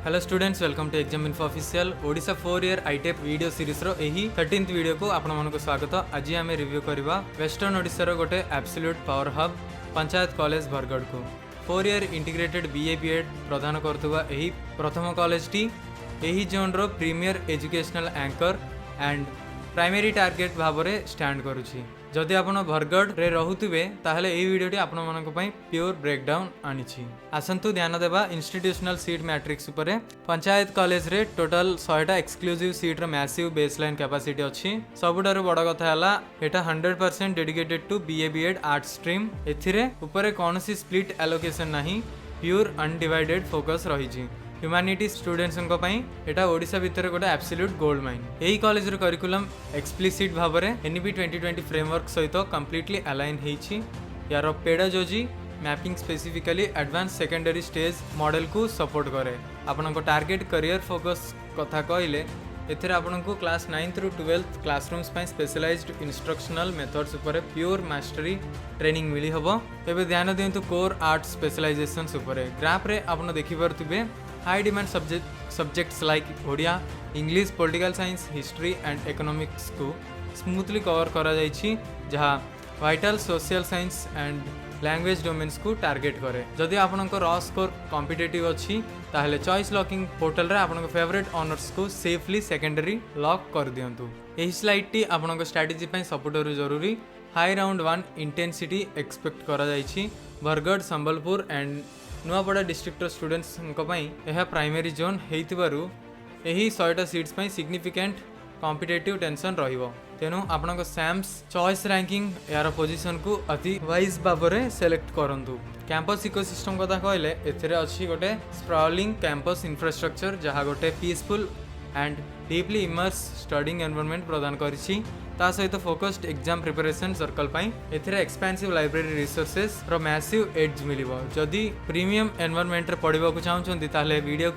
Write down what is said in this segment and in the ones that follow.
Hello students, welcome to examinfo.official Odisha 4 year ITEP video series रो एही 13th video को आपण मानको स्वागत। आज आम रिव्यू करबा वेस्टर्न ओडिशा रो गोटे absolute power hub panchayat college Bargarh को 4 ईयर इंटीग्रेटेड BA BEd प्रदान करथुवा एही प्रथम कॉलेज टी एही जोन रो premier educational anchor and primary target भाबरे स्टैंड करूची। जदि आपण बरगढ़ रे रहुथिबे ताहले एही वीडियोटी आपण मानको पई प्योर ब्रेकडाउन आनिछि। आसंतु ध्यान देबा इंस्टीट्यूशनल सीट मैट्रिक्स उपरे। पंचायत कॉलेज रे टोटल 100टा एक्सक्लूसिव सीट रो मैसिव बेसलाइन कैपेसिटी अछि। सबुटारो बड़ कथा हला एटा 100% dedicated to BA BEd art stream. एथिरे उपरे कोनोसी स्प्लिट एलोकेशन नाही, प्योर अनडिवाइडेड फोकस रहिछि। ह्यूमैनिटी स्टूडेंट्स एटा ओडिशा भितर गोटे एब्सोल्यूट गोल्ड माइन। यही कॉलेज रो करिकुलम एक्सप्लिसिट भाबरे NEP 2020 फ्रेमवर्क सहित कंप्लीटली अलाइन हेछि। यार pedagogy mapping specifically advance secondary stage model को सपोर्ट करे। आपन को टारगेट करियर फोकस कथा कहले एथिरे आपन को क्लास 9th रु 12th क्लासरूम्स पय स्पेशलाइज्ड इंस्ट्रक्शनल मेथड्स ऊपर प्योर मास्टरी ट्रेनिंग मिली हबो। एबे ध्यान दियंतु कोर आर्ट स्पेशलाइजेशंस ऊपर। ग्राफ रे आपन देखि परथिबे high demand subjects like Odia, English, political science, history and economics को स्मूथली कवर करा जाइछि, जहाँ vital social science and language domains को टारगेट करे। जदि आपनको रॉ स्कोर कॉम्पिटिटिव अछि ताहले चॉइस लॉकिंग पोर्टल रे आपनको फेवरेट ऑनर्स को सेफली सेकेंडरी लॉक कर दियंतु। एही स्लाइड टी आपनको स्ट्रेटजी पय सपोर्टर जरूरी। हाई राउंड 1 इंटेंसिटी एक्सपेक्ट करा जाइछि। Bargarh, Sambalpur and Nuapada district students यह प्राइमरी जोन हेतिबारु एही 100टा सीट्स पय सिग्निफिकेंट कॉम्पिटिटिव टेंशन रहिबो। तेनु आपनको सैम्स चॉइस रैंकिंग यार पोजीशन को अति वाइज भाबरे सेलेक्ट करंतु। कैंपस इकोसिस्टम कथा कहले एथिरे अछि गोटे स्प्राउलिंग कैंपस इंफ्रास्ट्रक्चर, जहाँ गोटे peaceful and deeply immerse studying environment प्रदान करिछि। ता सहित फोकस्ड एग्जाम प्रिपरेशन सर्कल पाई एथिरे एक्सपेंसिव लाइब्रेरी रिसोर्सेस रो मैसिव एड्स मिलिबो। जदि प्रीमियम एनवायरनमेंट रे पढिबा को चाहुचंती ताले वीडियो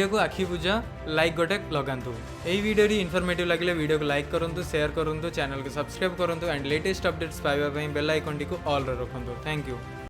को आखि बुझा लाइक गोटे लगांतु। एही वीडियो री इन्फॉर्मेटिव लागले वीडियो को लाइक करंतु, शेयर करंतु, चैनल को सब्सक्राइब करंतु एंड लेटेस्ट अपडेट्स पाइबा पई बेल आइकन टी को ऑल रे रखंतु। Thank you.